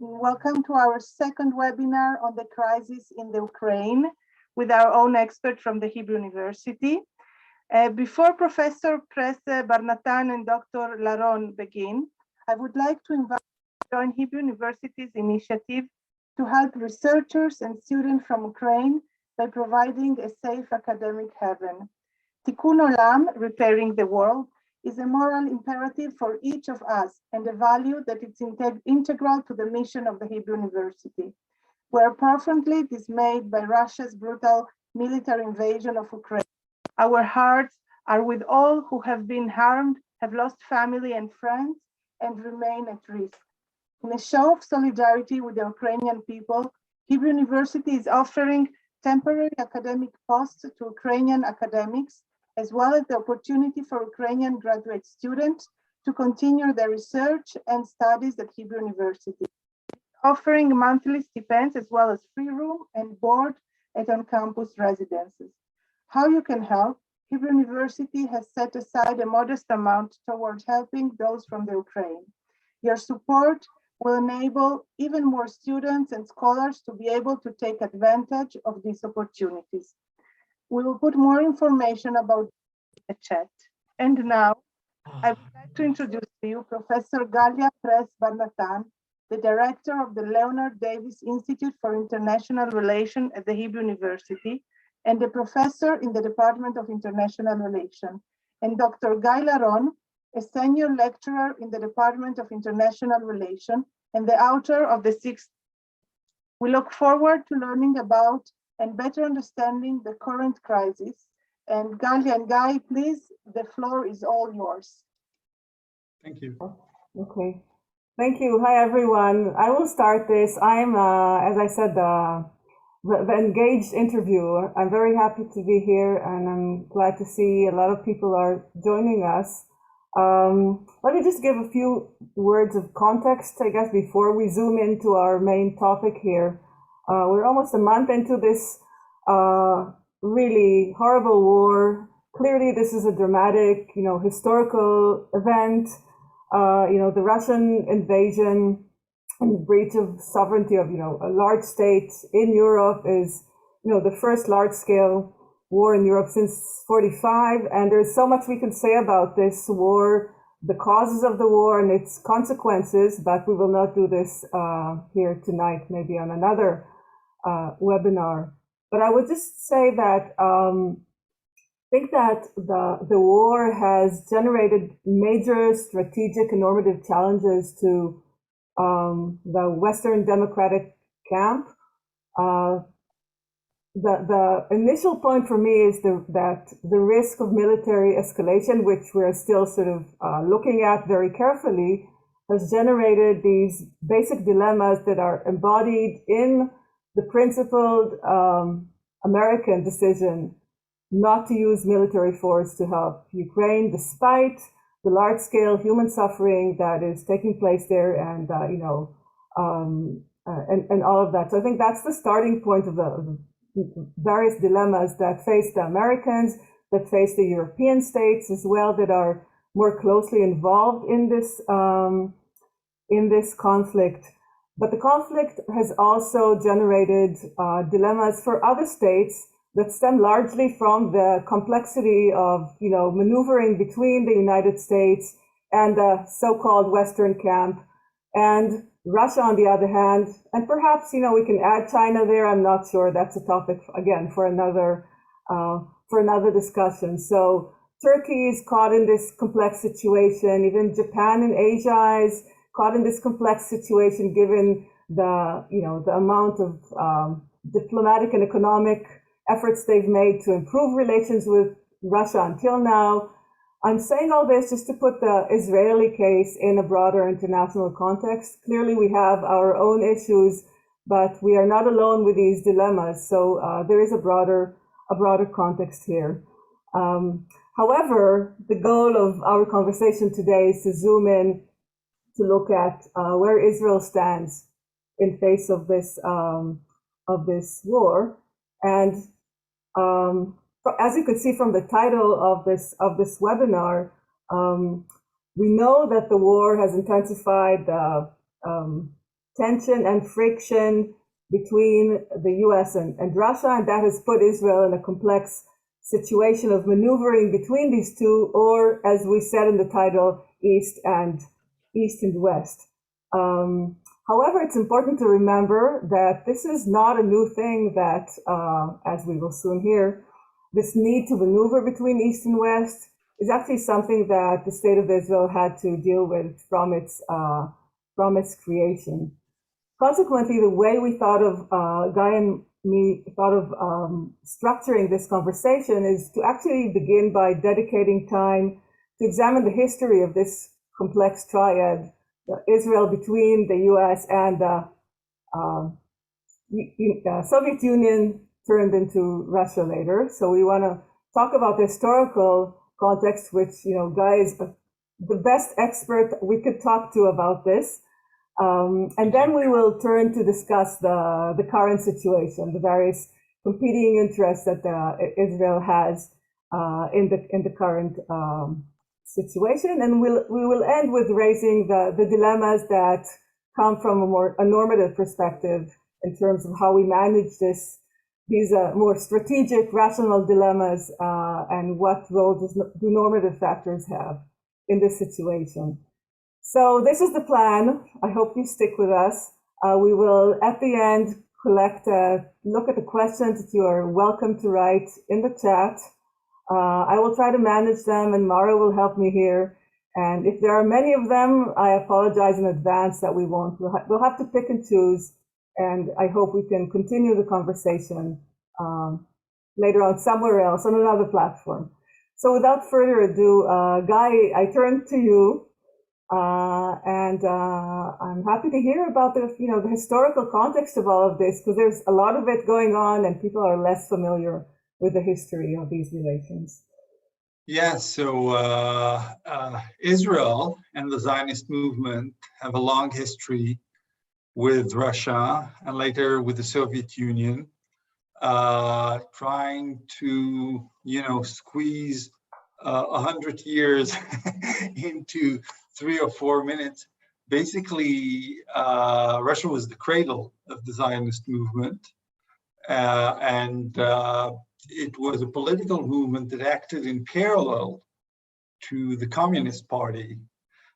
Welcome to our second webinar on the crisis in the Ukraine with our own expert from the Hebrew University. Before Professor Press-Barnathan and Dr. Laron begin, I would like to invite you to join Hebrew University's initiative to help researchers and students from Ukraine by providing a safe academic haven. Tikkun Olam, repairing the world, is a moral imperative for each of us and a value that is integral to the mission of the Hebrew University. We are profoundly dismayed by Russia's brutal military invasion of Ukraine. Our hearts are with all who have been harmed, have lost family and friends, and remain at risk. In a show of solidarity with the Ukrainian people, Hebrew University is offering temporary academic posts to Ukrainian academics, as well as the opportunity for Ukrainian graduate students to continue their research and studies at Hebrew University, offering monthly stipends as well as free room and board at on-campus residences. How you can help? Hebrew University has set aside a modest amount towards helping those from the Ukraine. Your support will enable even more students and scholars to be able to take advantage of these opportunities. We will put more information about the chat. And now, I would like to introduce to you Professor Galia Press-Barnathan, the director of the Leonard Davis Institute for International Relations at the Hebrew University, and a professor in the Department of International Relations, and Dr. Guy Laron, a senior lecturer in the Department of International Relations and the author of the sixth. We look forward to learning about and better understanding the current crisis. And Galia and Guy, please, the floor is all yours. Thank you. Okay. Thank you. Hi, everyone. I will start this. I'm, as I said, the engaged interviewer. I'm very happy to be here, and I'm glad to see a lot of people are joining us. Let me just give a few words of context, I guess, before we zoom into our main topic here. We're almost a month into this really horrible war. Clearly, this is a dramatic, historical event. The Russian invasion and breach of sovereignty of, a large state in Europe is, the first large-scale war in Europe since 1945. And there's so much we can say about this war, the causes of the war and its consequences, but we will not do this here tonight, maybe on another webinar. But I would just say that I think that the war has generated major strategic and normative challenges to the Western democratic camp. The initial point for me is that the risk of military escalation, which we're still sort of looking at very carefully, has generated these basic dilemmas that are embodied in the principled American decision not to use military force to help Ukraine, despite the large-scale human suffering that is taking place there, and and all of that. So I think that's the starting point of the various dilemmas that face the Americans, that face the European states as well, that are more closely involved in this conflict. But the conflict has also generated dilemmas for other states that stem largely from the complexity of, maneuvering between the United States and the so-called Western camp, and Russia on the other hand, and perhaps, we can add China there. I'm not sure. That's a topic, again, for another discussion. So Turkey is caught in this complex situation. Even Japan and Asia is caught in this complex situation, given the amount of diplomatic and economic efforts they've made to improve relations with Russia until now. I'm saying all this just to put the Israeli case in a broader international context. Clearly, we have our own issues, but we are not alone with these dilemmas. So there is a broader context here. However, the goal of our conversation today is to zoom in to look at where Israel stands in face of this war. And as you could see from the title of this webinar, we know that the war has intensified tension and friction between the US and Russia, and that has put Israel in a complex situation of maneuvering between these two, or as we said in the title, East and West. However, it's important to remember that this is not a new thing that, as we will soon hear, this need to maneuver between East and West is actually something that the State of Israel had to deal with from its creation. Consequently, the way we thought of, Guy and me thought of structuring this conversation is to actually begin by dedicating time to examine the history of this complex triad, Israel between the US and the Soviet Union turned into Russia later. So we want to talk about the historical context, which, Guy is the best expert we could talk to about this. And then we will turn to discuss the current situation, the various competing interests that Israel has in the current situation, and we will end with raising the dilemmas that come from a normative perspective in terms of how we manage these more strategic, rational dilemmas, and what role do normative factors have in this situation. So this is the plan. I hope you stick with us. We will, at the end, look at the questions that you are welcome to write in the chat. I will try to manage them, and Mara will help me here. And if there are many of them, I apologize in advance that we won't. We'll have to pick and choose, and I hope we can continue the conversation later on somewhere else on another platform. So without further ado, Guy, I turn to you. And I'm happy to hear about the historical context of all of this, because there's a lot of it going on and people are less familiar with the history of these relations. Yes, so Israel and the Zionist movement have a long history with Russia and later with the Soviet Union, trying to, squeeze 100 years into 3 or 4 minutes. Basically, Russia was the cradle of the Zionist movement, and it was a political movement that acted in parallel to the Communist Party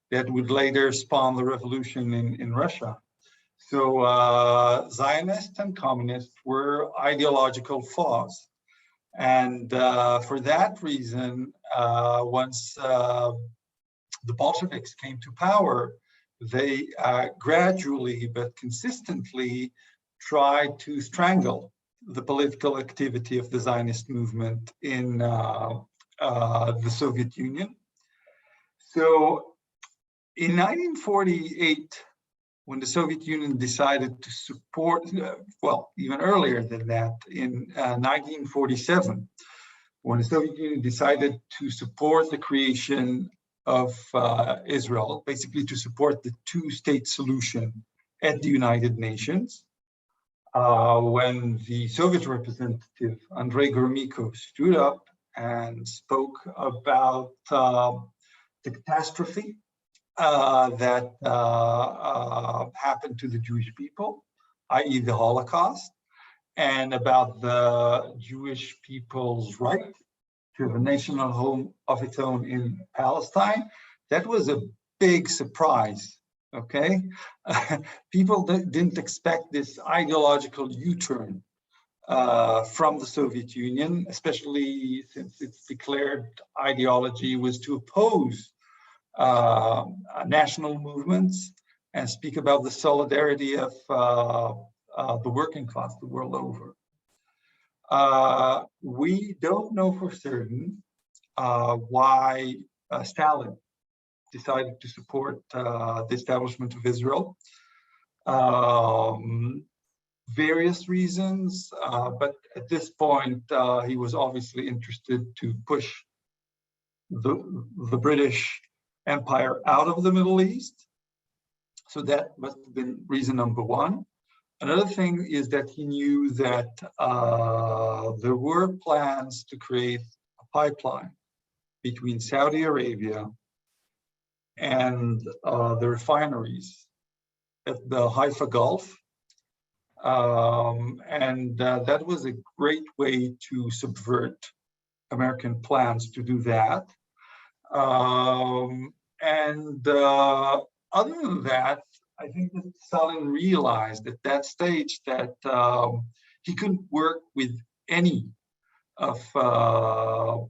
that would later spawn the revolution in Russia. So Zionists and communists were ideological foes. And for that reason, once the Bolsheviks came to power, they gradually but consistently tried to strangle the political activity of the Zionist movement in the Soviet Union. So in 1948, when the Soviet Union decided to support, well, even earlier than that, in 1947, when the Soviet Union decided to support the creation of Israel, basically to support the two-state solution at the United Nations, when the Soviet representative, Andrei Gromyko, stood up and spoke about the catastrophe that happened to the Jewish people, i.e. the Holocaust, and about the Jewish people's right to have a national home of its own in Palestine. That was a big surprise, okay? People didn't expect this ideological U-turn from the Soviet Union, especially since its declared ideology was to oppose national movements and speak about the solidarity of the working class the world over. We don't know for certain why Stalin decided to support the establishment of Israel. Various reasons, but at this point, he was obviously interested to push the British Empire out of the Middle East. So that must have been reason number one. Another thing is that he knew that there were plans to create a pipeline between Saudi Arabia and the refineries at the Haifa Gulf. That was a great way to subvert American plans to do that. Other than that, I think that Stalin realized at that stage that he couldn't work with any of the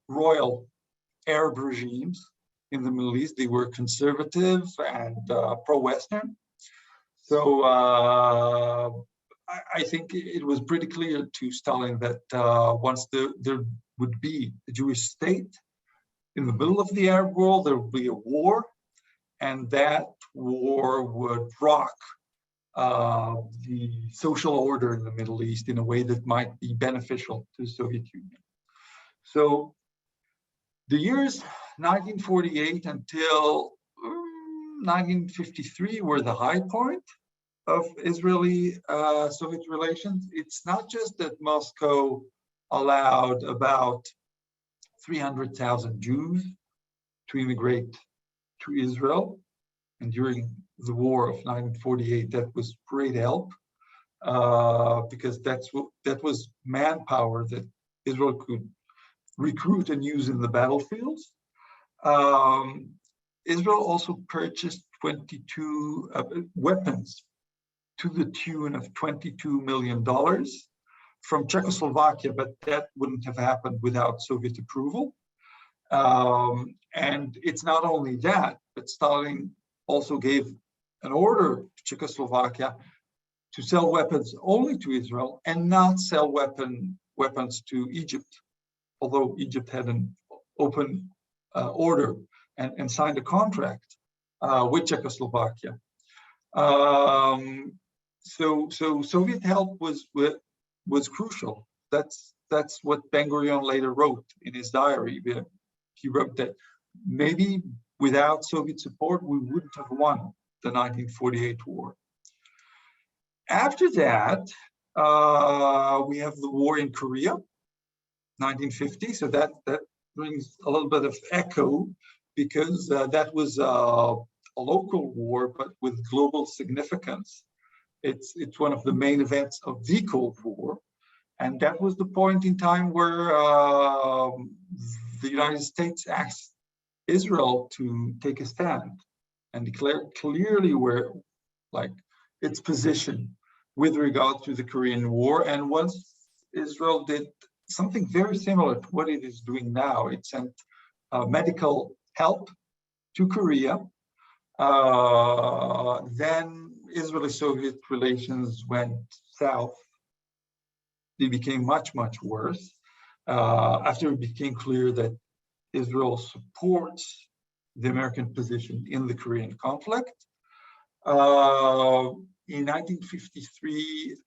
royal Arab regimes in the Middle East. They were conservative and pro-Western. So I think it was pretty clear to Stalin that once there would be a Jewish state in the middle of the Arab world, there would be a war, and that war would rock the social order in the Middle East in a way that might be beneficial to the Soviet Union. So the years 1948 until 1953 were the high point of Israeli-Soviet relations. It's not just that Moscow allowed about 300,000 Jews to immigrate to Israel, and during the war of 1948, that was great help because that was manpower that Israel could recruit and use in the battlefields. Israel also purchased 22 weapons to the tune of $22 million from Czechoslovakia, but that wouldn't have happened without Soviet approval. And it's not only that, but Stalin also gave an order to Czechoslovakia to sell weapons only to Israel and not sell weapons to Egypt, although Egypt had an open order and signed a contract with Czechoslovakia. So Soviet help was crucial. That's what Ben-Gurion later wrote in his diary. He wrote that maybe without Soviet support, we wouldn't have won the 1948 war. After that, we have the war in Korea, 1950. So that brings a little bit of echo because that was a local war, but with global significance. It's one of the main events of the Cold War. And that was the point in time where the United States asked Israel to take a stand and declare clearly where, like, its position with regard to the Korean War. And once Israel did something very similar to what it is doing now, it sent medical help to Korea. Then Israeli-Soviet relations went south. They became much, much worse after it became clear that Israel supports the American position in the Korean conflict. In 1953,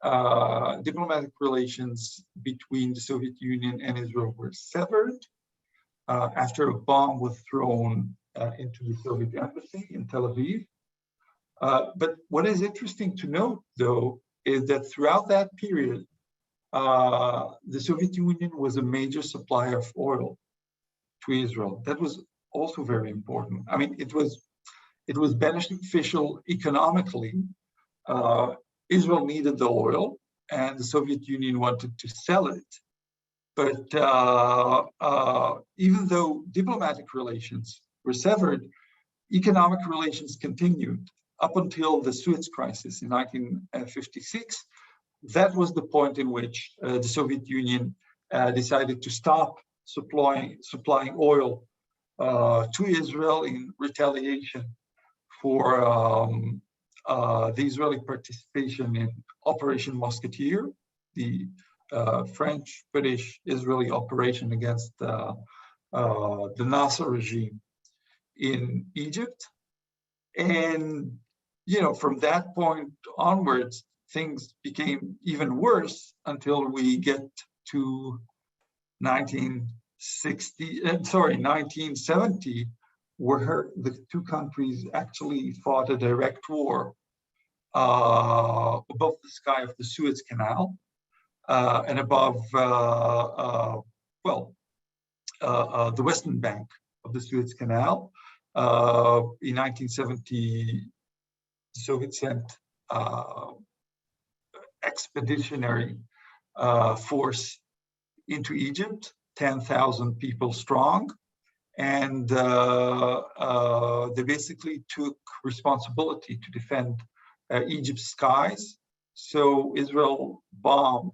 diplomatic relations between the Soviet Union and Israel were severed after a bomb was thrown into the Soviet embassy in Tel Aviv. But what is interesting to note, though, is that throughout that period, the Soviet Union was a major supplier of oil to Israel. That was also very important. I mean, it was beneficial economically. Israel needed the oil, and the Soviet Union wanted to sell it. But even though diplomatic relations were severed, economic relations continued up until the Suez Crisis in 1956. That was the point in which the Soviet Union decided to stop supplying oil to Israel in retaliation for the Israeli participation in Operation Musketeer, the French-British-Israeli operation against the Nasser regime in Egypt. And, from that point onwards, things became even worse until we get to 1970, where the two countries actually fought a direct war above the sky of the Suez Canal and above, the western bank of the Suez Canal. In 1970, the Soviets sent expeditionary force into Egypt, 10,000 people strong, and they basically took responsibility to defend Egypt's skies. So Israel bombed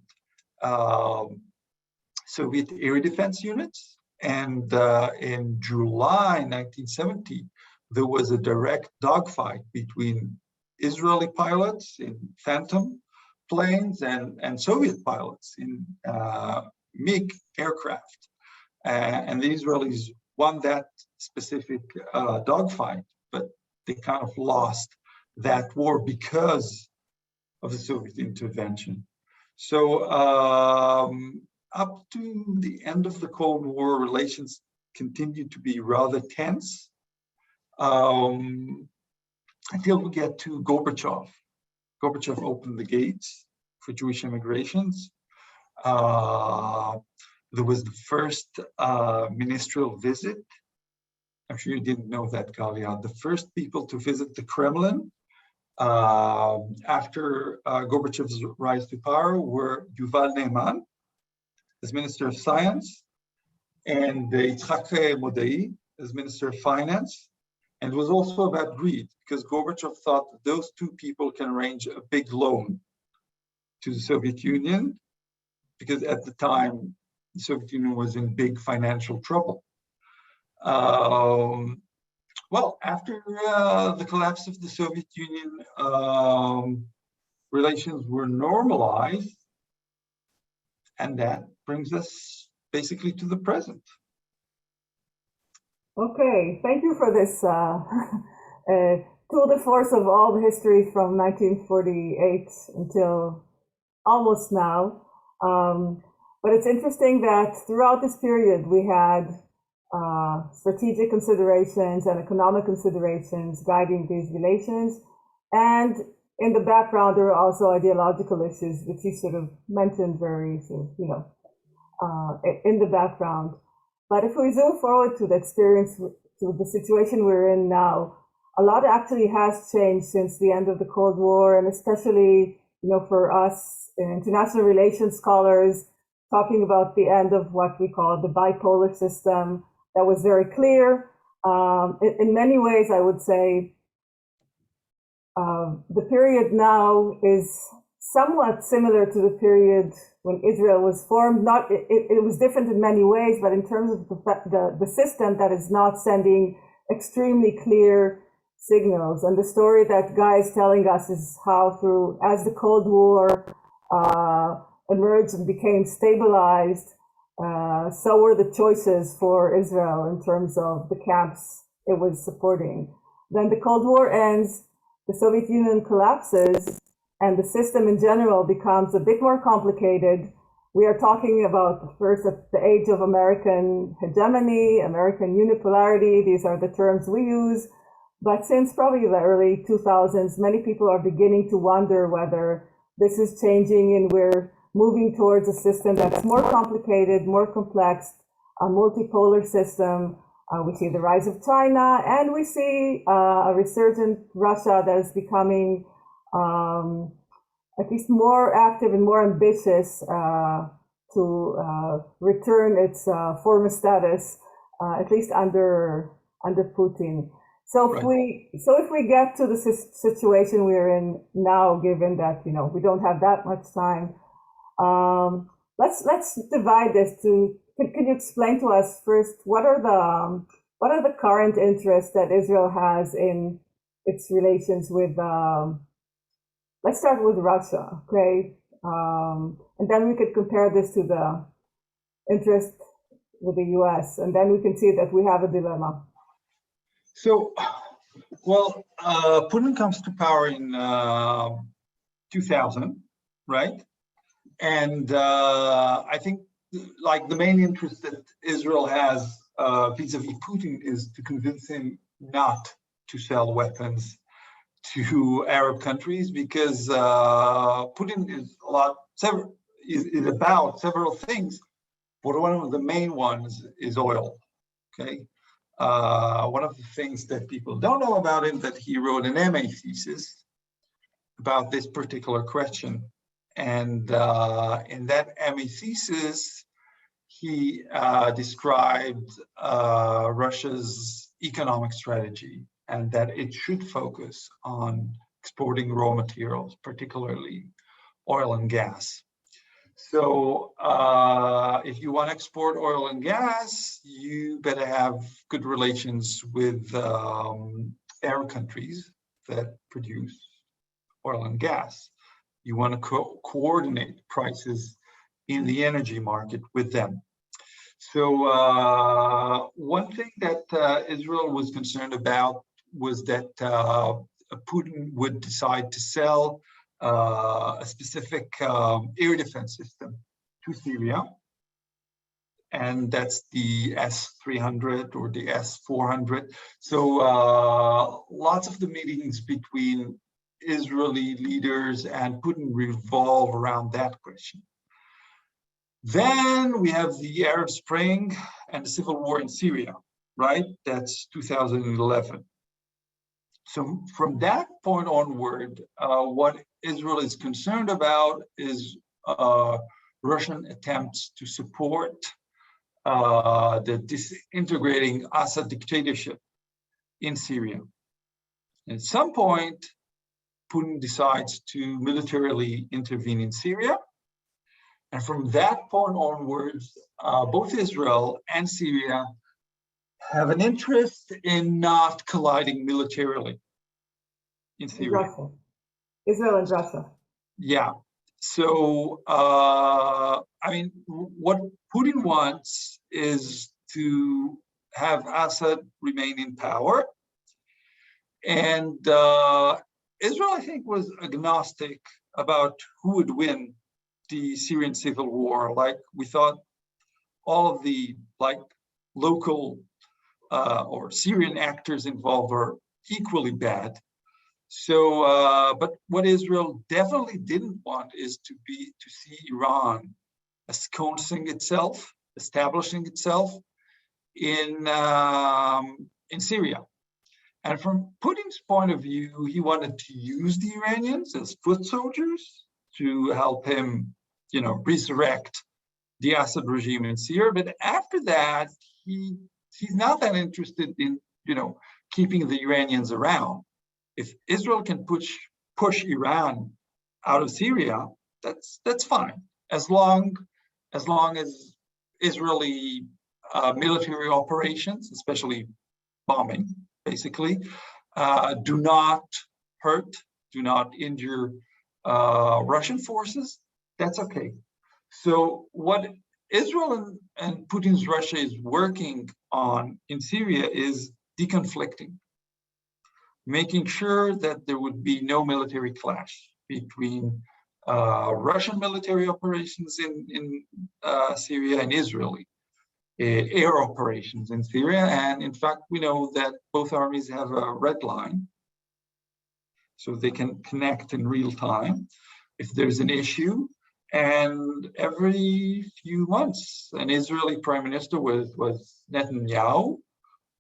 Soviet air defense units, and in July 1970, there was a direct dogfight between Israeli pilots in Phantom planes and Soviet pilots in MiG aircraft. And the Israelis won that specific dogfight, but they kind of lost that war because of the Soviet intervention. So up to the end of the Cold War, relations continued to be rather tense until we get to Gorbachev. Gorbachev opened the gates for Jewish immigrations. There was the first ministerial visit. I'm sure you didn't know that, Galia. The first people to visit the Kremlin after Gorbachev's rise to power were Yuval Ne'eman as Minister of Science and Yitzhak Modai as Minister of Finance. And it was also about greed, because Gorbachev thought that those two people can arrange a big loan to the Soviet Union, because at the time, the Soviet Union was in big financial trouble. Well, after the collapse of the Soviet Union, relations were normalized, and that brings us basically to the present. Okay, thank you for this tour de force of all the history from 1948 until almost now. But it's interesting that throughout this period, we had strategic considerations and economic considerations guiding these relations. And in the background, there are also ideological issues, which you sort of mentioned very, in the background. But if we zoom forward to the experience, to the situation we're in now, a lot actually has changed since the end of the Cold War, and especially, for us international relations scholars, talking about the end of what we call the bipolar system. That was very clear. In many ways, I would say the period now is somewhat similar to the period when Israel was formed. It was different in many ways, but in terms of the system that is not sending extremely clear signals. And the story that Guy is telling us is how as the Cold War emerged and became stabilized, so were the choices for Israel in terms of the camps it was supporting. Then the Cold War ends, the Soviet Union collapses, and the system in general becomes a bit more complicated. We are talking about first at the age of American hegemony, American unipolarity. These are the terms we use. But since probably the early 2000s, many people are beginning to wonder whether this is changing and we're moving towards a system that's more complicated, more complex, a multipolar system. We see the rise of China, and we see a resurgent Russia that is becoming at least more active and more ambitious to return its former status, at least under Putin. So if we get to the situation we're in now, given that we don't have that much time, let's divide this to. Can you explain to us first what are the current interests that Israel has in its relations with? Let's start with Russia, okay? And then we could compare this to the interest with the US, and then we can see that we have a dilemma. So, well, Putin comes to power in 2000, right? And I think the main interest that Israel has vis-a-vis Putin is to convince him not to sell weapons to Arab countries, because Putin is about several things, but one of the main ones is oil. Okay, one of the things that people don't know about him, that he wrote an MA thesis about this particular question. And in that MA thesis, he described Russia's economic strategy, and that it should focus on exporting raw materials, particularly oil and gas. So if you want to export oil and gas, you better have good relations with Arab countries that produce oil and gas. You want to coordinate prices in the energy market with them. So one thing that Israel was concerned about was that Putin would decide to sell a specific air defense system to Syria, and that's the S-300 or the S-400. So lots of the meetings between Israeli leaders and Putin revolve around that question. Then we have the Arab Spring and the civil war in Syria, right? That's 2011. So from that point onward, what Israel is concerned about is Russian attempts to support the disintegrating Assad dictatorship in Syria. And at some point, Putin decides to militarily intervene in Syria. And from that point onwards, both Israel and Syria have an interest in not colliding militarily in Syria. Russia. Israel and Russia. Yeah. So, I mean, what Putin wants is to have Assad remain in power. And Israel, I think, was agnostic about who would win the Syrian civil war. Like, we thought all of the local or Syrian actors involved were equally bad. So, but what Israel definitely didn't want is to see Iran ensconcing itself, establishing itself in Syria. And from Putin's point of view, he wanted to use the Iranians as foot soldiers to help him, resurrect the Assad regime in Syria. But after that, he's not that interested in, keeping the Iranians around. If Israel can push Iran out of Syria, that's fine, as long as Israeli military operations, especially bombing, basically, do not hurt, do not injure Russian forces, that's okay. So what Israel and Putin's Russia is working on in Syria is deconflicting, making sure that there would be no military clash between Russian military operations in Syria and Israeli air operations in Syria. And in fact, we know that both armies have a red line, so they can connect in real time if there's an issue. And every few months, an Israeli prime minister was Netanyahu,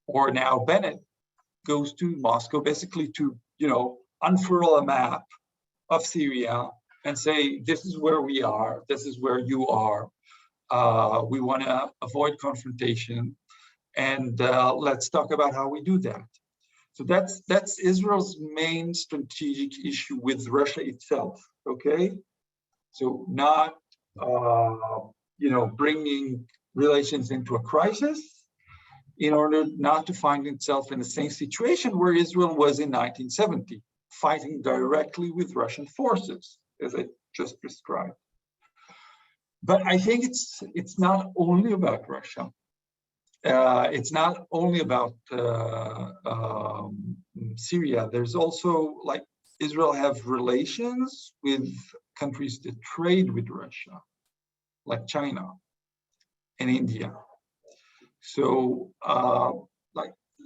or now Bennett, goes to Moscow basically to, unfurl a map of Syria and say, this is where we are, this is where you are. We want to avoid confrontation, and let's talk about how we do that. So that's Israel's main strategic issue with Russia itself, okay? So not, bringing relations into a crisis, in order not to find itself in the same situation where Israel was in 1970, fighting directly with Russian forces, as I just described. But I think it's not only about Russia. It's not only about Syria. There's also, Israel have relations with countries that trade with Russia, like China and India. So,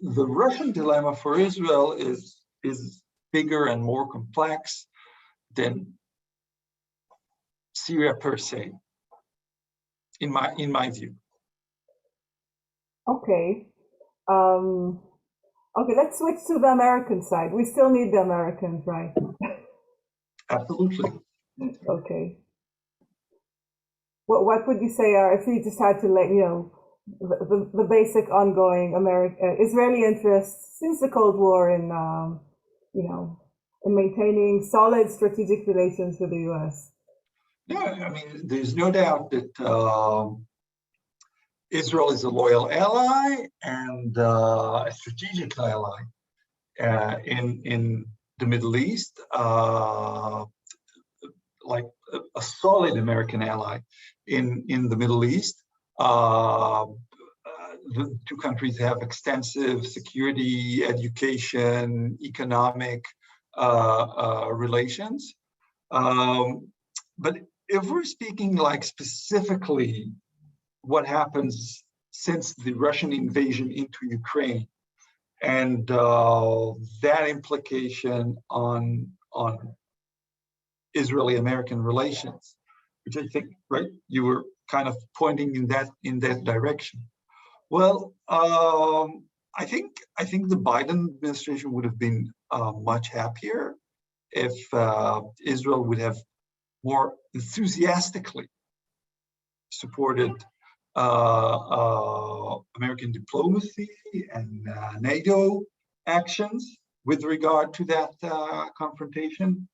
the Russian dilemma for Israel is bigger and more complex than Syria per se, in my view. Okay. Okay, let's switch to the American side. We still need the Americans, right? Absolutely. Okay. What would you say are, if you just had to let, the basic ongoing Israeli interests since the Cold War in, in maintaining solid strategic relations with the U.S.? No, I mean, there's no doubt that Israel is a loyal ally and a strategic ally in the Middle East, like a solid American ally in the Middle East. The two countries have extensive security, education, economic relations. But if we're speaking like specifically what happens since the Russian invasion into Ukraine and that implication on Israeli-American relations, which I think, right, you were kind of pointing in that direction. Well, I think the Biden administration would have been much happier if Israel would have more enthusiastically supported American diplomacy and NATO actions with regard to that confrontation.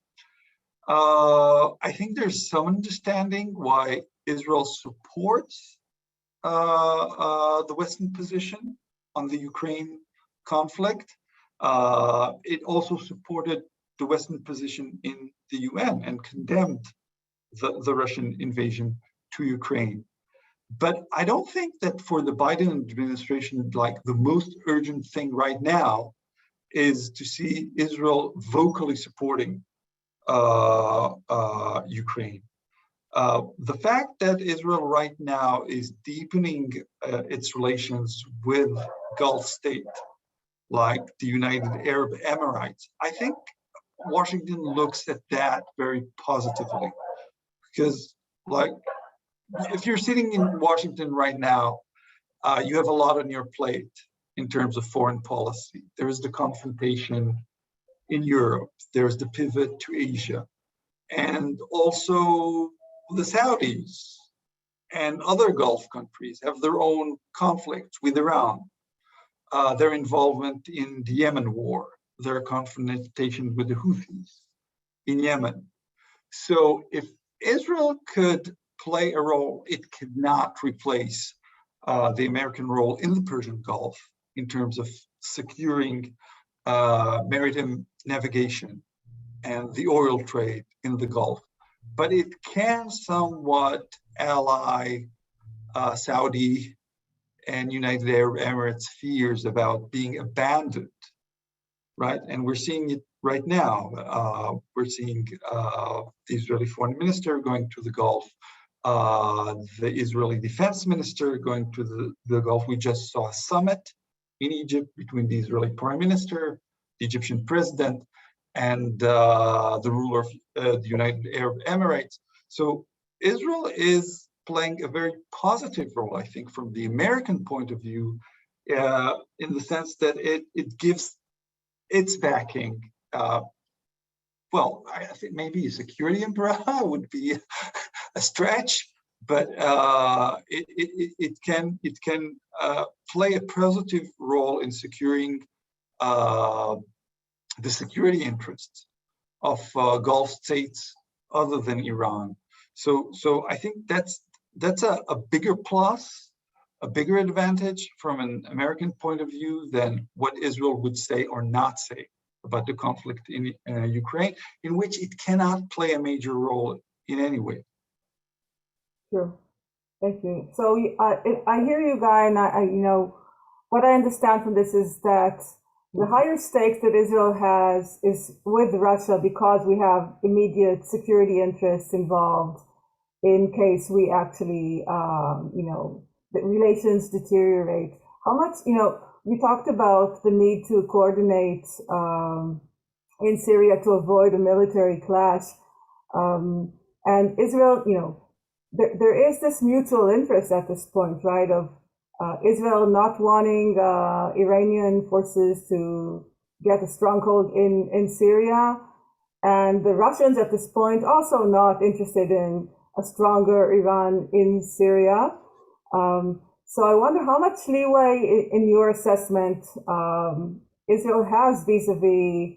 I think there's some understanding why Israel supports the Western position on the Ukraine conflict. It also supported the Western position in the UN and condemned the Russian invasion to Ukraine. But I don't think that for the Biden administration, like the most urgent thing right now is to see Israel vocally supporting Ukraine. The fact that Israel right now is deepening its relations with Gulf states like the United Arab Emirates, I think Washington looks at that very positively, because like if you're sitting in Washington right now, you have a lot on your plate in terms of foreign policy. There is the confrontation in Europe, there's the pivot to Asia, and also the Saudis and other Gulf countries have their own conflicts with Iran, their involvement in the Yemen war, their confrontation with the Houthis in Yemen. So if Israel could play a role, it could not replace the American role in the Persian Gulf in terms of securing maritime navigation and the oil trade in the Gulf. But it can somewhat ally Saudi and United Arab Emirates' fears about being abandoned, right? And we're seeing it right now. We're seeing the Israeli foreign minister going to the Gulf, the Israeli defense minister going to the Gulf. We just saw a summit in Egypt between the Israeli prime minister, the Egyptian president, and the ruler of the United Arab Emirates. So Israel is playing a very positive role, I think, from the American point of view, in the sense that it gives its backing. Well, I think maybe a security umbrella would be a stretch, but it can play a positive role in securing the security interests of Gulf states other than Iran. So I think that's a bigger plus, a bigger advantage from an American point of view than what Israel would say or not say about the conflict in Ukraine, in which it cannot play a major role in any way. Sure. Thank you. So I hear you, Guy, and I what I understand from this is that the higher stakes that Israel has is with Russia because we have immediate security interests involved in case we actually, the relations deteriorate. How much, you talked about the need to coordinate in Syria to avoid a military clash. And Israel, there is this mutual interest at this point, right, of Israel not wanting Iranian forces to get a stronghold in Syria, and the Russians at this point also not interested in a stronger Iran in Syria. So I wonder how much leeway in your assessment Israel has vis-a-vis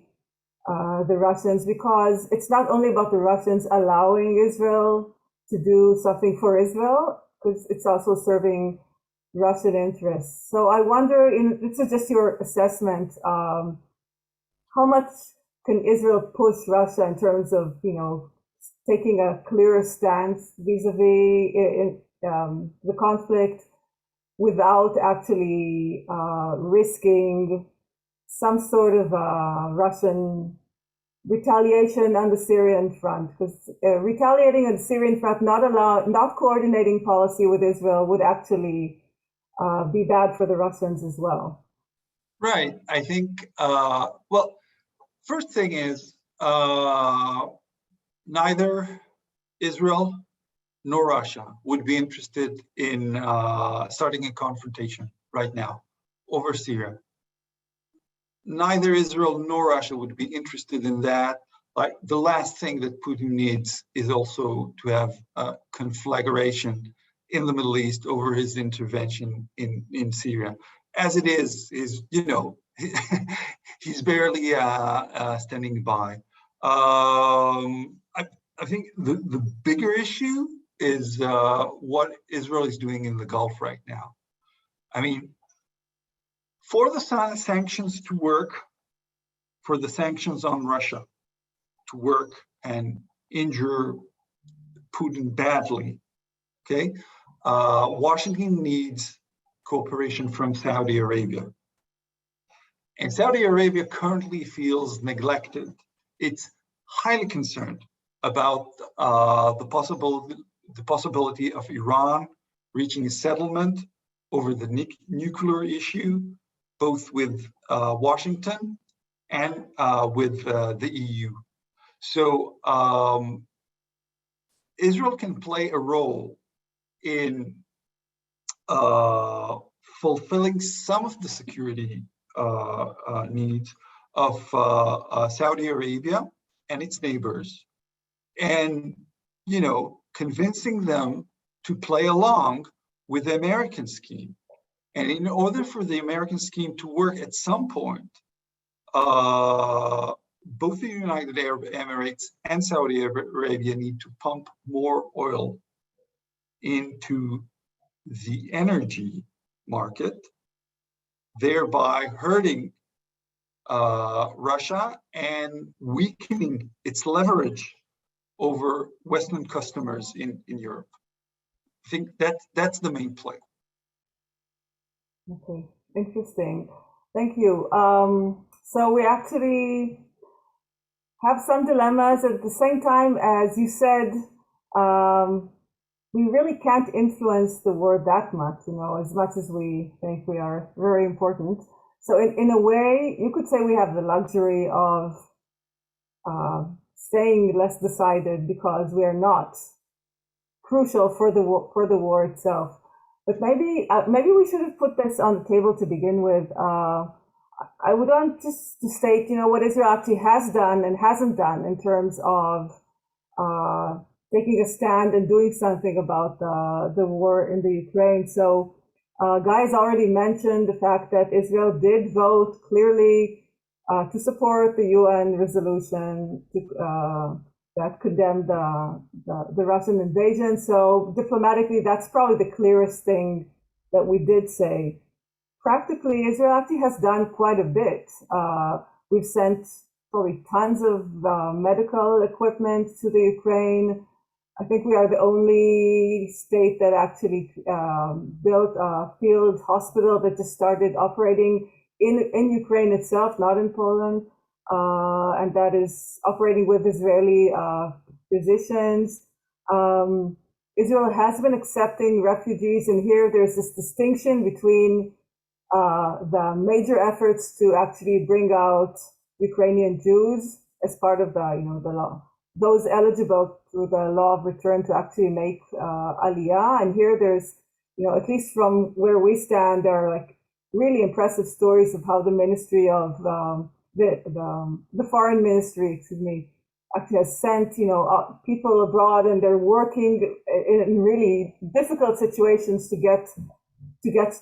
the Russians, because it's not only about the Russians allowing Israel to do something for Israel, because it's also serving Russian interests. So I wonder, this is just your assessment, how much can Israel push Russia in terms of, taking a clearer stance vis-a-vis the conflict without actually risking some sort of Russian retaliation on the Syrian front? Because retaliating on the Syrian front, not coordinating policy with Israel would actually be bad for the Russians as well. Right. I think, well, first thing is, neither Israel nor Russia would be interested in starting a confrontation right now over Syria. Neither Israel nor Russia would be interested in that. Like, the last thing that Putin needs is also to have a conflagration in the Middle East over his intervention in Syria. As it is he's barely standing by. I think the bigger issue is what Israel is doing in the Gulf right now. I mean, for the sanctions to work, for the sanctions on Russia to work and injure Putin badly, okay, Washington needs cooperation from Saudi Arabia. And Saudi Arabia currently feels neglected. It's highly concerned about the possibility of Iran reaching a settlement over the nuclear issue, both with Washington and with the EU. So Israel can play a role in fulfilling some of the security needs of Saudi Arabia and its neighbors, and convincing them to play along with the American scheme. And in order for the American scheme to work at some point, both the United Arab Emirates and Saudi Arabia need to pump more oil into the energy market, thereby hurting Russia and weakening its leverage over Western customers in Europe. I think that's the main play. Okay, interesting. Thank you. So we actually have some dilemmas at the same time. As you said, we really can't influence the world that much, as much as we think we are very important. So in a way, you could say we have the luxury of staying less decided because we are not crucial for the war itself. But maybe we should have put this on the table to begin with. I would want just to state, what Israel actually has done and hasn't done in terms of taking a stand and doing something about the war in the Ukraine. So Guy has already mentioned the fact that Israel did vote clearly to support the UN resolution that condemned the Russian invasion. So diplomatically, that's probably the clearest thing that we did say. Practically, Israel actually has done quite a bit. We've sent probably tons of medical equipment to the Ukraine. I think we are the only state that actually built a field hospital that just started operating in Ukraine itself, not in Poland, and that is operating with Israeli physicians. Israel has been accepting refugees, and here there's this distinction between the major efforts to actually bring out Ukrainian Jews as part of the law, those eligible through the law of return to actually make aliyah. And here there's, at least from where we stand, there are like really impressive stories of how the Ministry of the Foreign Ministry, actually has sent people abroad, and they're working in really difficult situations to get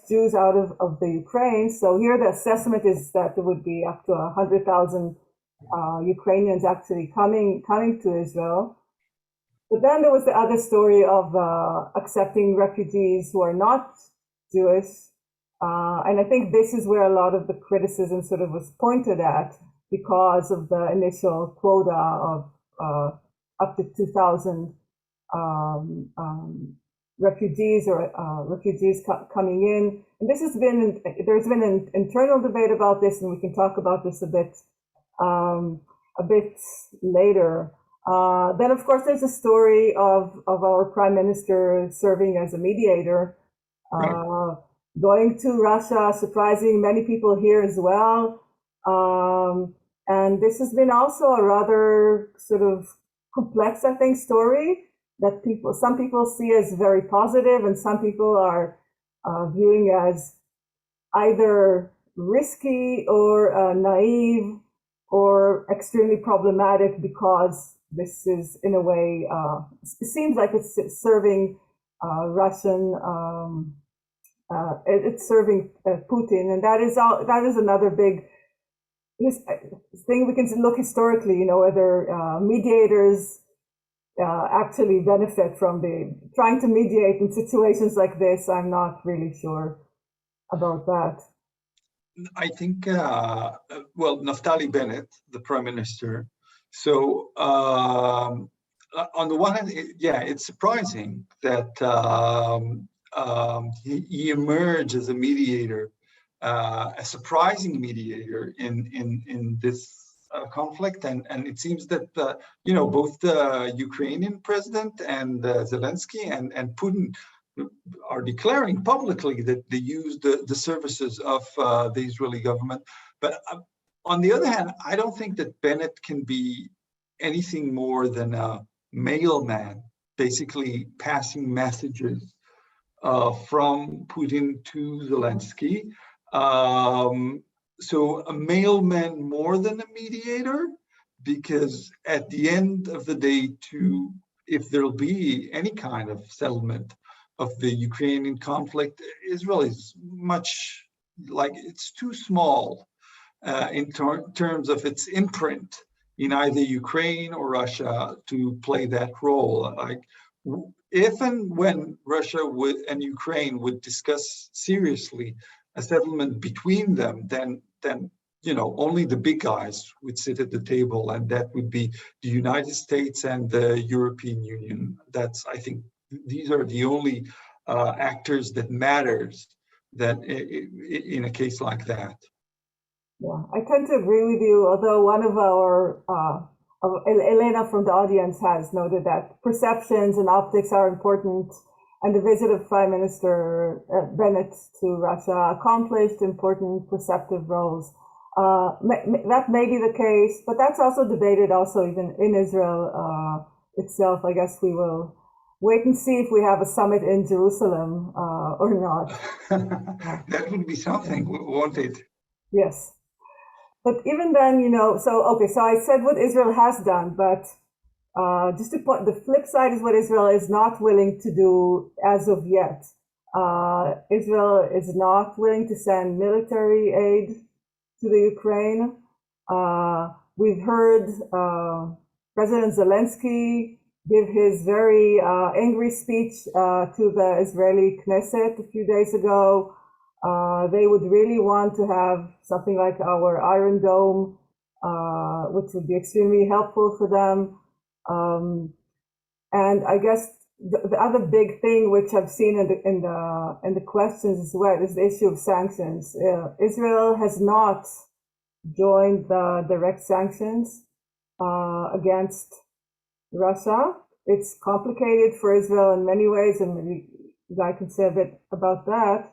Jews out of the Ukraine. So here the assessment is that there would be up to 100,000 Ukrainians actually coming to Israel. But then there was the other story of accepting refugees who are not Jewish. And I think this is where a lot of the criticism sort of was pointed at, because of the initial quota of up to 2,000 refugees coming in. And there's been an internal debate about this, and we can talk about this a bit later. Then, of course, there's a story of our prime minister serving as a mediator, going to Russia, surprising many people here as well. And this has been also a rather sort of complex, I think, story that some people see as very positive, and some people are viewing as either risky or naive or extremely problematic, because this is, in a way, it seems like it's serving Russian, it's serving Putin, and that is another big thing. We can look historically, whether mediators actually benefit from trying to mediate in situations like this. I'm not really sure about that. I think, Naftali Bennett, the prime minister. So on the one hand, it's surprising that he emerged as a mediator, a surprising mediator in this conflict, and it seems that both the Ukrainian president and Zelensky and Putin are declaring publicly that they use the services of the Israeli government. But on the other hand, I don't think that Bennett can be anything more than a mailman, basically passing messages from Putin to Zelensky. So a mailman more than a mediator, because at the end of the day, if there'll be any kind of settlement of the Ukrainian conflict, Israel is much like, it's too small in terms of its imprint in either Ukraine or Russia to play that role. Like, if and when Russia and Ukraine would discuss seriously a settlement between them, then only the big guys would sit at the table, and that would be the United States and the European Union. I think these are the only actors that matters in a case like that. Yeah, I tend to agree with you, although one of our, Elena from the audience has noted that perceptions and optics are important, and the visit of Prime Minister Bennett to Russia accomplished important perceptive roles. That may be the case, but that's also debated even in Israel itself. I guess we will wait and see if we have a summit in Jerusalem or not. That would be something, won't it? Yes. But even then, so I said what Israel has done, but just to point, the flip side is what Israel is not willing to do as of yet. Israel is not willing to send military aid to the Ukraine. We've heard President Zelensky give his very angry speech to the Israeli Knesset a few days ago. They would really want to have something like our Iron Dome, which would be extremely helpful for them. And I guess the other big thing which I've seen in the questions as well is the issue of sanctions. Israel has not joined the direct sanctions against Russia. It's complicated for Israel in many ways, and maybe I can say a bit about that.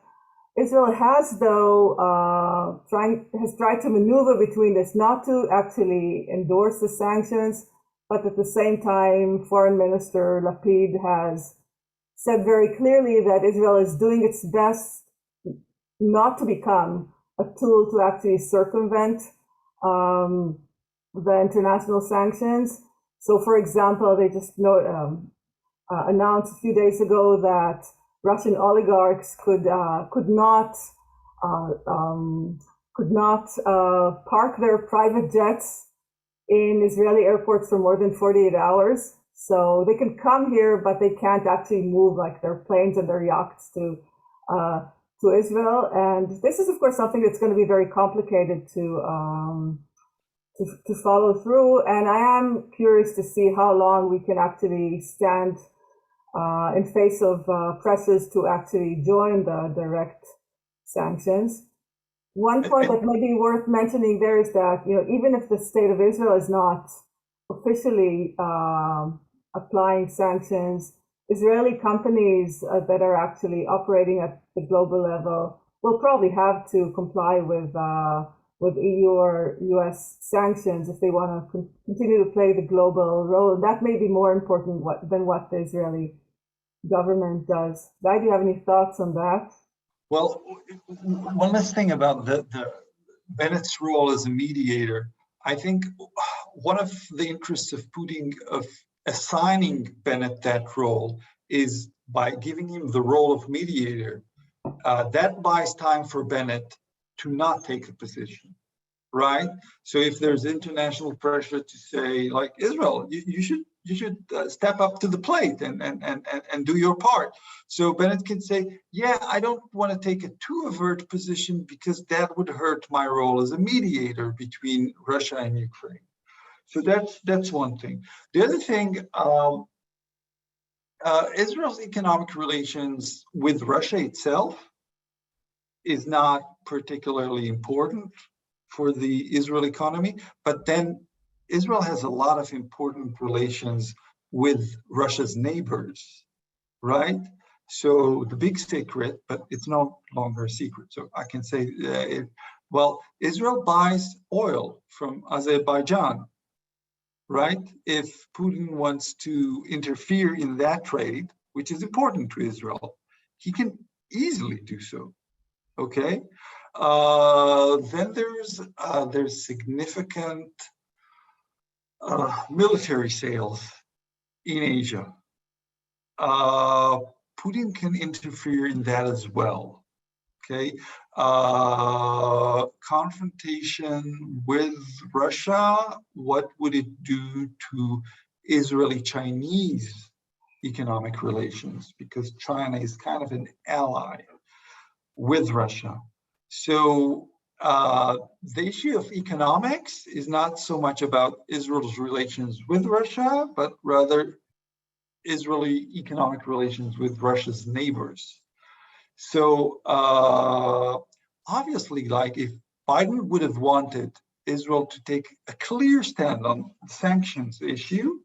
Israel has, though, tried to maneuver between this, not to actually endorse the sanctions, but at the same time, Foreign Minister Lapid has said very clearly that Israel is doing its best not to become a tool to actually circumvent the international sanctions. So, for example, they just announced a few days ago that Russian oligarchs could not park their private jets in Israeli airports for more than 48 hours. So they can come here, but they can't actually move like their planes and their yachts to Israel. And this is, of course, something that's going to be very complicated to follow through. And I am curious to see how long we can actually stand in face of pressures to actually join the direct sanctions. One point that may be worth mentioning there is that, even if the state of Israel is not officially applying sanctions, Israeli companies that are actually operating at the global level will probably have to comply with EU or US sanctions if they want to continue to play the global role. And that may be more important than what the Israeli government does. Guy, do you have any thoughts on that? Well, one last thing about the Bennetts role as a mediator. I think one of the interests of Putin of assigning Bennett that role is by giving him the role of mediator. That buys time for Bennett to not take a position, right? So if there's international pressure to say, like, Israel, you should step up to the plate and do your part. So Bennett can say, yeah, I don't want to take a too overt position because that would hurt my role as a mediator between Russia and Ukraine. So that's one thing. The other thing, Israel's economic relations with Russia itself is not particularly important for the Israeli economy, but then Israel has a lot of important relations with Russia's neighbors, right? So the big secret, but it's no longer a secret. So I can say, Israel buys oil from Azerbaijan, right? If Putin wants to interfere in that trade, which is important to Israel, he can easily do so, okay? Then there's significant military sales in Asia. Putin can interfere in that as well. Okay, confrontation with Russia. What would it do to Israeli-Chinese economic relations? Because China is kind of an ally with Russia. So the issue of economics is not so much about Israel's relations with Russia, but rather Israeli economic relations with Russia's neighbors. So obviously, like, if Biden would have wanted Israel to take a clear stand on the sanctions issue,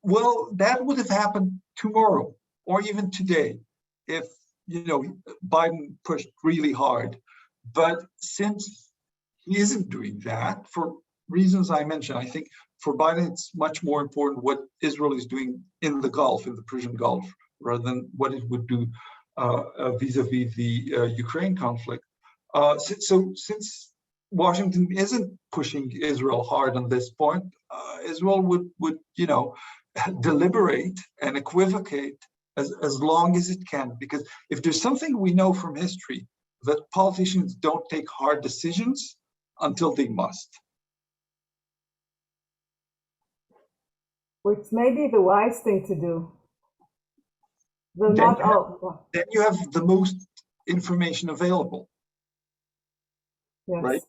well, that would have happened tomorrow or even today if, Biden pushed really hard. But since he isn't doing that for reasons I mentioned, I think for Biden, it's much more important what Israel is doing in the Gulf, in the Persian Gulf, rather than what it would do vis-a-vis the Ukraine conflict. So since Washington isn't pushing Israel hard on this point, Israel would deliberate and equivocate as long as it can. Because if there's something we know from history, that politicians don't take hard decisions until they must. Which may be the wise thing to do. Then you have the most information available. Yes. Right?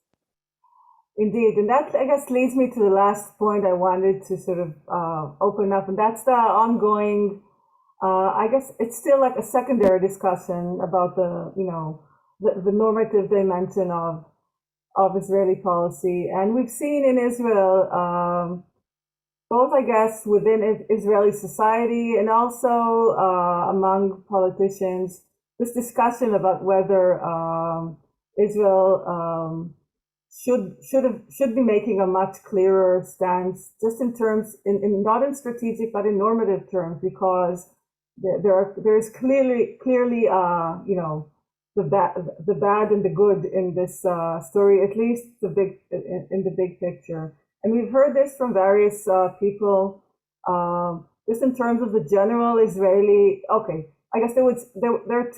Indeed. And that, I guess, leads me to the last point I wanted to sort of open up, and that's the ongoing, I guess it's still like a secondary discussion about the normative dimension of Israeli policy. And we've seen in Israel, both, I guess, within Israeli society and also among politicians, this discussion about whether Israel should be making a much clearer stance, just in terms, not in strategic, but in normative terms, because there's clearly you know, the bad and the good in this story, at least in the big picture. And we've heard this from various people, just in terms of the general Israeli. Okay, I guess there are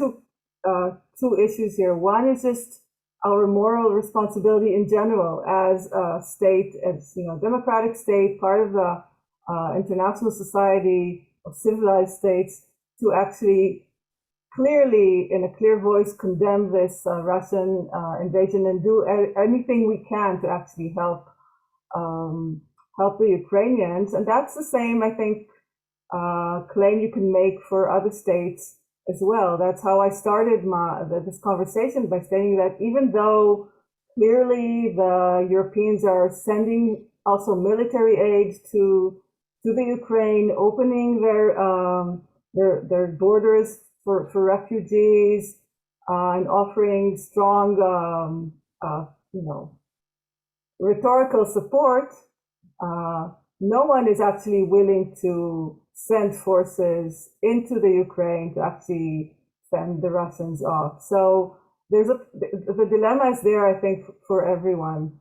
two issues here. One is just our moral responsibility in general as a state, as, you know, democratic state, part of the international society of civilized states, to actually clearly, in a clear voice, condemn this Russian invasion and do anything we can to actually help the Ukrainians. And that's the same, I think, claim you can make for other states as well. That's how I started this conversation, by saying that even though clearly the Europeans are sending also military aid to the Ukraine, opening their borders for refugees, and offering strong, you know, rhetorical support, no one is actually willing to send forces into the Ukraine to actually fend the Russians off. So the dilemma is there, I think, for everyone.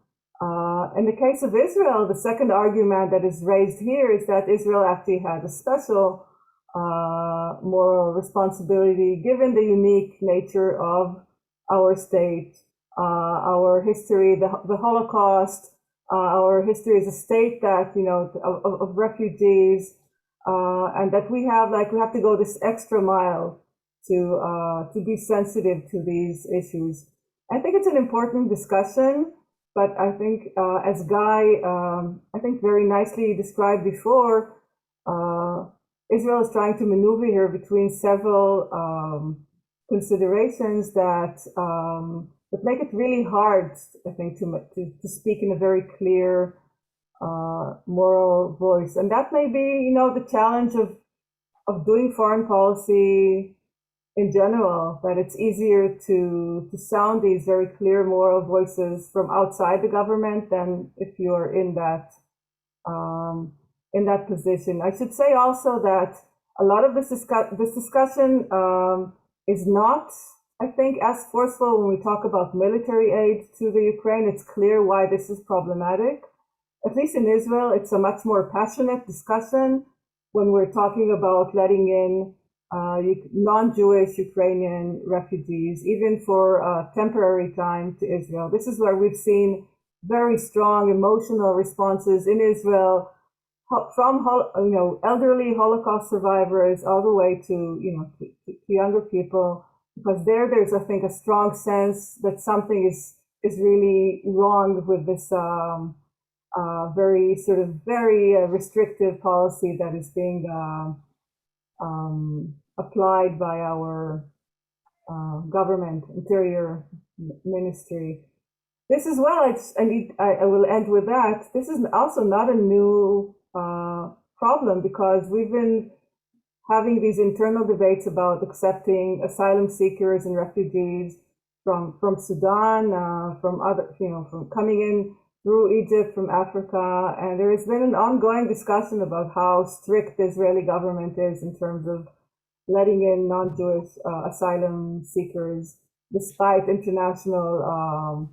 In the case of Israel, the second argument that is raised here is that Israel actually has a special moral responsibility, given the unique nature of our state, our history, the Holocaust, our history as a state that, you know, of refugees, and that we have to go this extra mile to be sensitive to these issues. I think it's an important discussion, but I think, as Guy, I think very nicely described before, Israel is trying to maneuver here between several considerations that make it really hard, I think, to speak in a very clear moral voice. And that may be, you know, the challenge of doing foreign policy in general, that it's easier to sound these very clear moral voices from outside the government than if you're in that position. I should say also that a lot of this discussion is not, I think, as forceful when we talk about military aid to the Ukraine. It's clear why this is problematic. At least in Israel, it's a much more passionate discussion when we're talking about letting in non-Jewish Ukrainian refugees, even for a temporary time, to Israel. This is where we've seen very strong emotional responses in Israel, from, you know, elderly Holocaust survivors all the way to, you know, to younger people, because there's, I think, a strong sense that something is really wrong with this very restrictive policy that is being applied by our government, Interior Ministry. This as well, I will end with that. This is also not a new problem, because we've been having these internal debates about accepting asylum seekers and refugees from Sudan, from other, you know, from coming in through Egypt, from Africa, and there has been an ongoing discussion about how strict the Israeli government is in terms of letting in non-Jewish asylum seekers, despite international,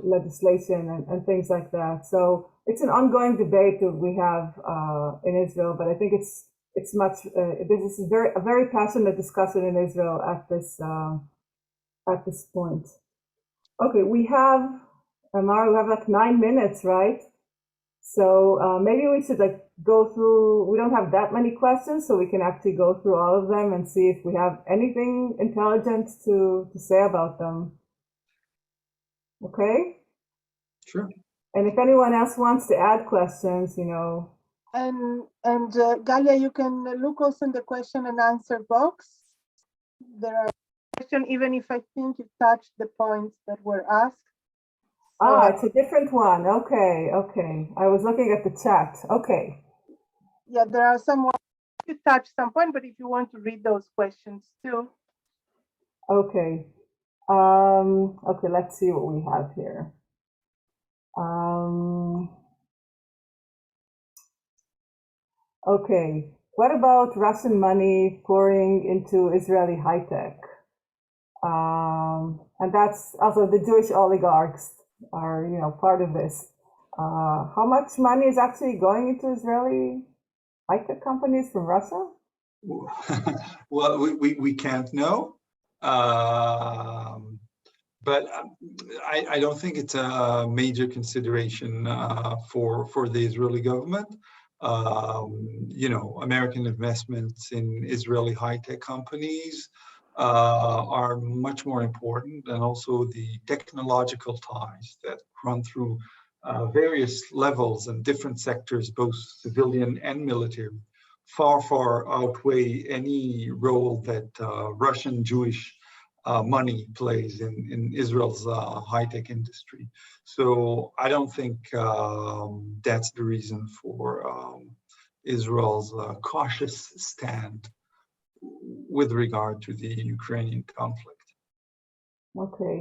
legislation and things like that. So it's an ongoing debate that we have in Israel, but I think it's much. This is a very passionate discussion in Israel at this point. Okay, we have Amar. We have like 9 minutes, right? So maybe we should go through. We don't have that many questions, so we can actually go through all of them and see if we have anything intelligent to say about them. Okay. Sure. And if anyone else wants to add questions, you know. And Galia, you can look also in the question and answer box. There are questions, even if I think you touched the points that were asked. It's a different one. Okay. I was looking at the chat. Okay. Yeah, there are some you touched some point, but if you want to read those questions too. Okay. Okay, let's see what we have here. Okay. what about Russian money pouring into Israeli high tech? And that's also the Jewish oligarchs are, part of this. How much money is actually going into Israeli high tech companies from Russia? Well, we can't know, but I don't think it's a major consideration for the Israeli government. American investments in Israeli high-tech companies are much more important, and also the technological ties that run through various levels and different sectors, both civilian and military, far outweigh any role that Russian Jewish money plays in Israel's high-tech industry. So I don't think that's the reason for Israel's cautious stand with regard to the Ukrainian conflict. Okay.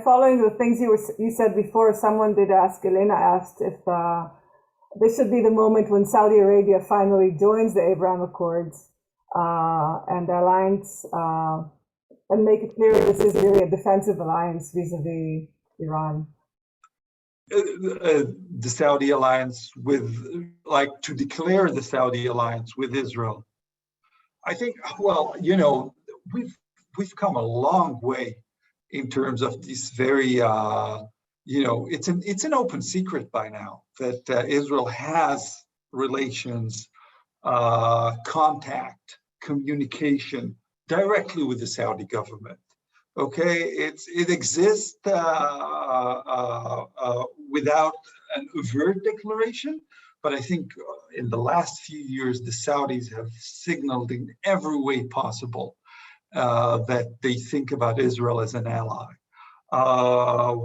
Following the things you said before, Elena asked if this should be the moment when Saudi Arabia finally joins the Abraham Accords and the alliance, and make it clear this is really a defensive alliance vis-a-vis Iran. The Saudi alliance to declare the Saudi alliance with Israel. I think, we've come a long way in terms of this very, it's an open secret by now that Israel has relations, contact, communication directly with the Saudi government. Okay, it exists without an overt declaration, but I think in the last few years, the Saudis have signaled in every way possible that they think about Israel as an ally.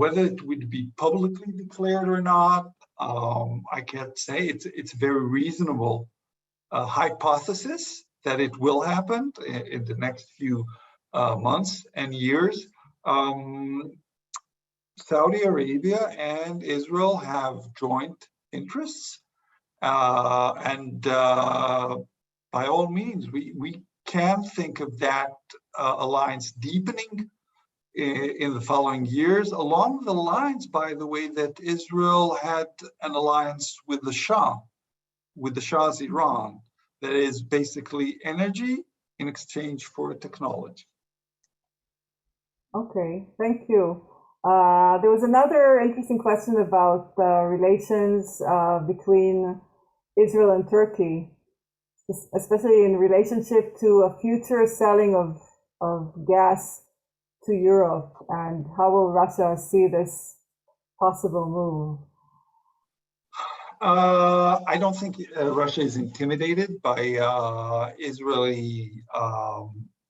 Whether it would be publicly declared or not, I can't say. It's a very reasonable hypothesis that it will happen in the next few months and years. Saudi Arabia and Israel have joint interests, and by all means, we can think of that alliance deepening in the following years, along the lines, by the way, that Israel had an alliance with the Shah's Iran, that is basically energy in exchange for technology. Okay, thank you. There was another interesting question about relations between Israel and Turkey, especially in relationship to a future selling of gas to Europe, and how will Russia see this possible move? I don't think Russia is intimidated by Israeli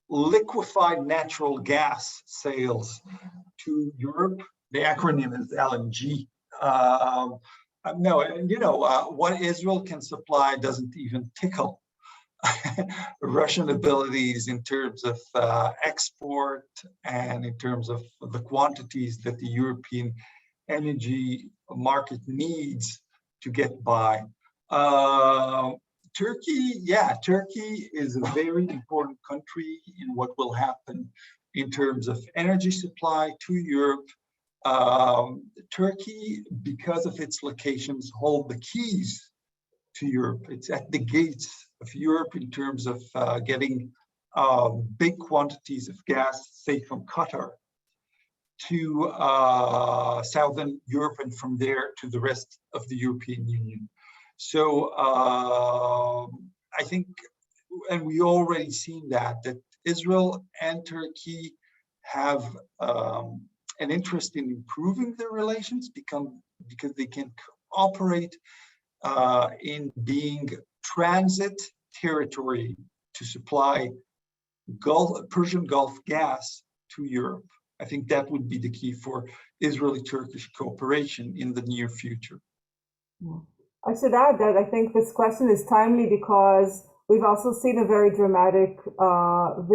liquefied natural gas sales to Europe. The acronym is LNG. No, what Israel can supply doesn't even tickle Russian abilities in terms of export and in terms of the quantities that the European energy market needs to get by. Turkey is a very important country in what will happen in terms of energy supply to Europe. Turkey, because of its locations, hold the keys to Europe. It's at the gates of Europe in terms of getting big quantities of gas, say from Qatar, to Southern Europe, and from there to the rest of the European Union. So I think, and we already seen that Israel and Turkey have an interest in improving their relations because they can cooperate in being transit territory to supply Persian Gulf gas to Europe. I think that would be the key for Israeli-Turkish cooperation in the near future. I should add that I think this question is timely because we've also seen a very dramatic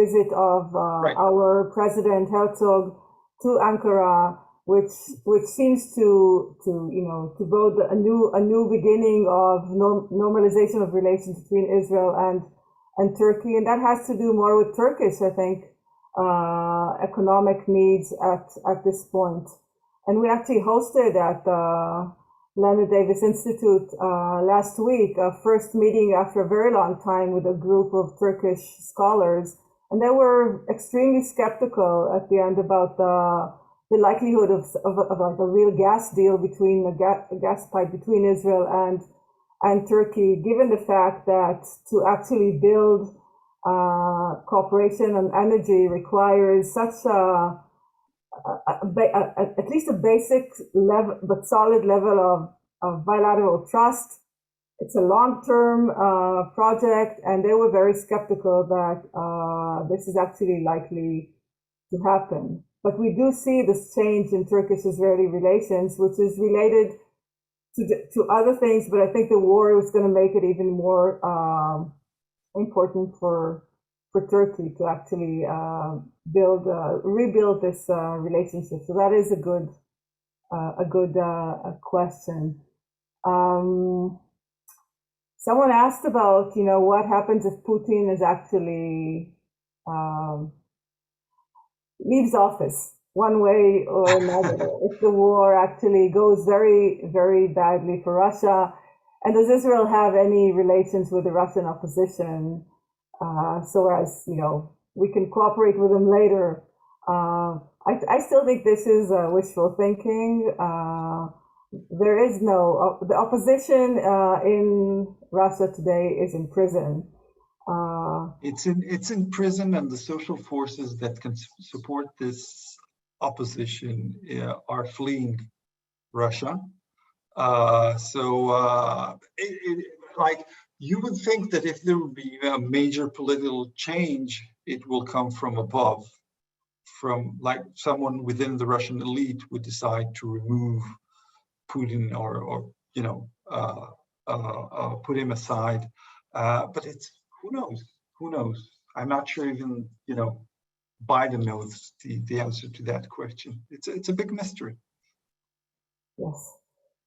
visit of our President Herzog to Ankara, which seems to bode a new beginning of normalization of relations between Israel and Turkey, and that has to do more with Turkish, I think, economic needs at this point. And we actually hosted at the Leonard Davis Institute last week a first meeting after a very long time with a group of Turkish scholars, and they were extremely skeptical at the end about the likelihood of like a real gas deal between a gas pipe between Israel and Turkey, given the fact that to actually build cooperation on energy requires such at least a basic level, but solid level of bilateral trust. It's a long-term project, and they were very skeptical that this is actually likely to happen. But we do see this change in Turkish-Israeli relations, which is related to other things, but I think the war is going to make it even more important for Turkey to actually rebuild this relationship. So that is a good question. Someone asked about, what happens if Putin is actually leaves office one way or another, if the war actually goes very, very badly for Russia, and does Israel have any relations with the Russian opposition so as, we can cooperate with them later? I still think this is wishful thinking. There is the opposition in Russia today is in prison. It's in prison, and the social forces that can support this opposition are fleeing Russia. Like, you would think that if there would be a major political change, it will come from above, from like someone within the Russian elite would decide to remove Putin or put him aside. But it's, who knows? I'm not sure even, Biden knows the answer to that question. It's a big mystery. Yes.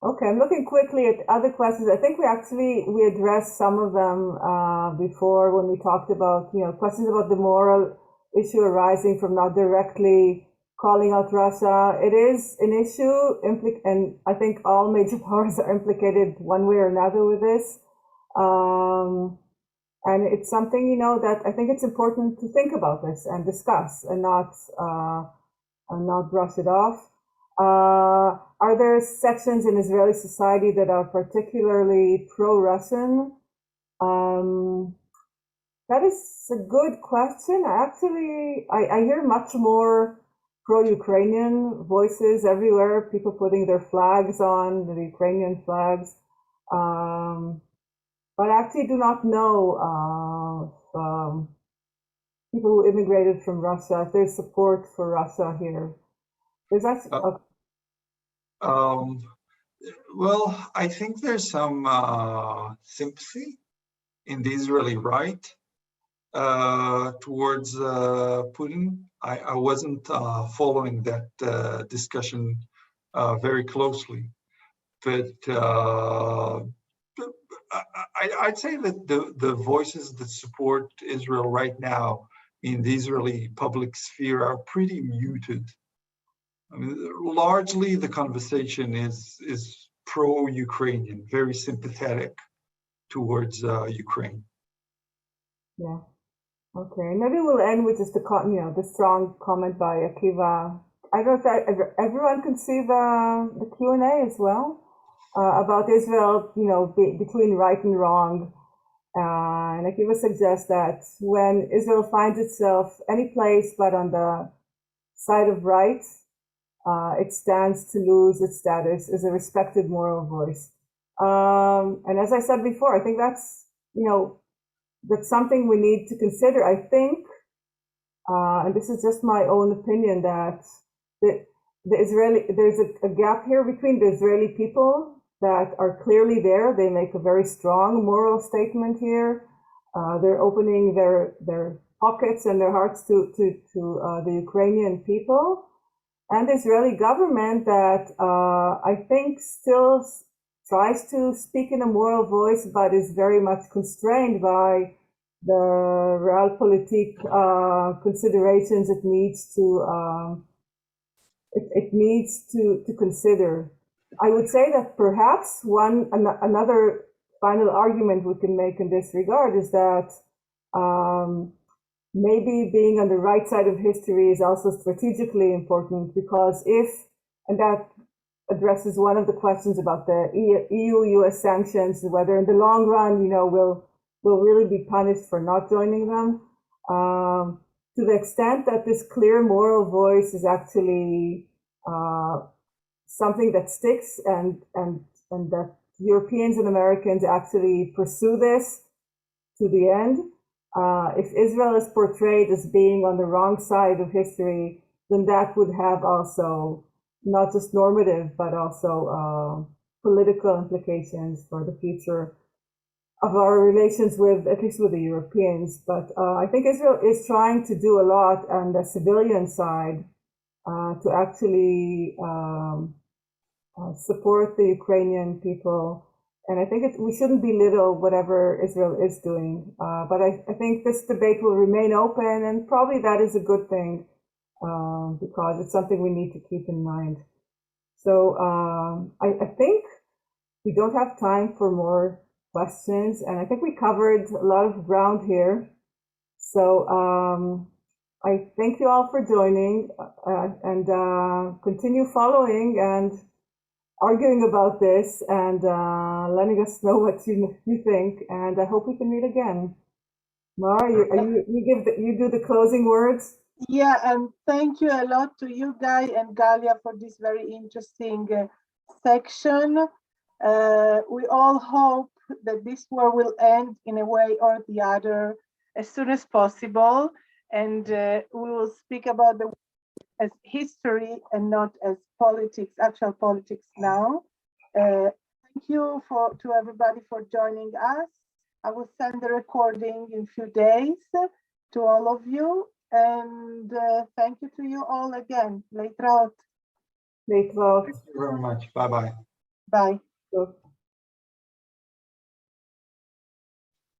Okay, I'm looking quickly at other questions. I think we addressed some of them before when we talked about, questions about the moral issue arising from not directly calling out Russia. It is an issue, and I think all major powers are implicated one way or another with this. And it's something, that I think it's important to think about this and discuss and not brush it off. Are there sections in Israeli society that are particularly pro-Russian? That is a good question. I hear much more pro-Ukrainian voices everywhere, people putting their flags on, the Ukrainian flags. But I actually do not know people who immigrated from Russia, if there's support for Russia here. There's actually... Well, I think there's some sympathy in the Israeli right towards Putin. I wasn't following that discussion very closely, but I'd say that the voices that support Israel right now in the Israeli public sphere are pretty muted. I mean, largely the conversation is pro-Ukrainian, very sympathetic towards Ukraine. Yeah. Okay. Maybe we'll end with just the strong comment by Akiva. I don't know if everyone can see the Q&A as well about Israel, between right and wrong. And Akiva suggests that when Israel finds itself any place but on the side of right, it stands to lose its status as a respected moral voice. And as I said before, I think that's, that's something we need to consider. I think, and this is just my own opinion, that there's a gap here between the Israeli people that are clearly there. They make a very strong moral statement here. They're opening their pockets and their hearts to the Ukrainian people. and the Israeli government that I think still tries to speak in a moral voice, but is very much constrained by the realpolitik considerations it needs to consider. I would say that perhaps another final argument we can make in this regard is that maybe being on the right side of history is also strategically important, because and that addresses one of the questions about the EU-US sanctions, whether in the long run, we'll really be punished for not joining them. To the extent that this clear moral voice is actually something that sticks, and that Europeans and Americans actually pursue this to the end. If Israel is portrayed as being on the wrong side of history, then that would have also not just normative, but also political implications for the future of our relations with, at least with the Europeans. But I think Israel is trying to do a lot on the civilian side to actually support the Ukrainian people. And I think we shouldn't belittle whatever Israel is doing. But I think this debate will remain open, and probably that is a good thing, because it's something we need to keep in mind. So I think we don't have time for more questions, and I think we covered a lot of ground here. So I thank you all for joining, and continue following and arguing about this, and letting us know what you think. And I hope we can meet again. Mara, you do the closing words? Yeah, and thank you a lot to you, Guy and Galia, for this very interesting section. We all hope that this war will end in a way or the other as soon as possible, and we will speak about the war as history and not as politics, actual politics now. Thank you to everybody for joining us. I will send the recording in a few days to all of you. And thank you to you all again. Later out. Later out. Thank you very much. Bye-bye. Bye. Bye.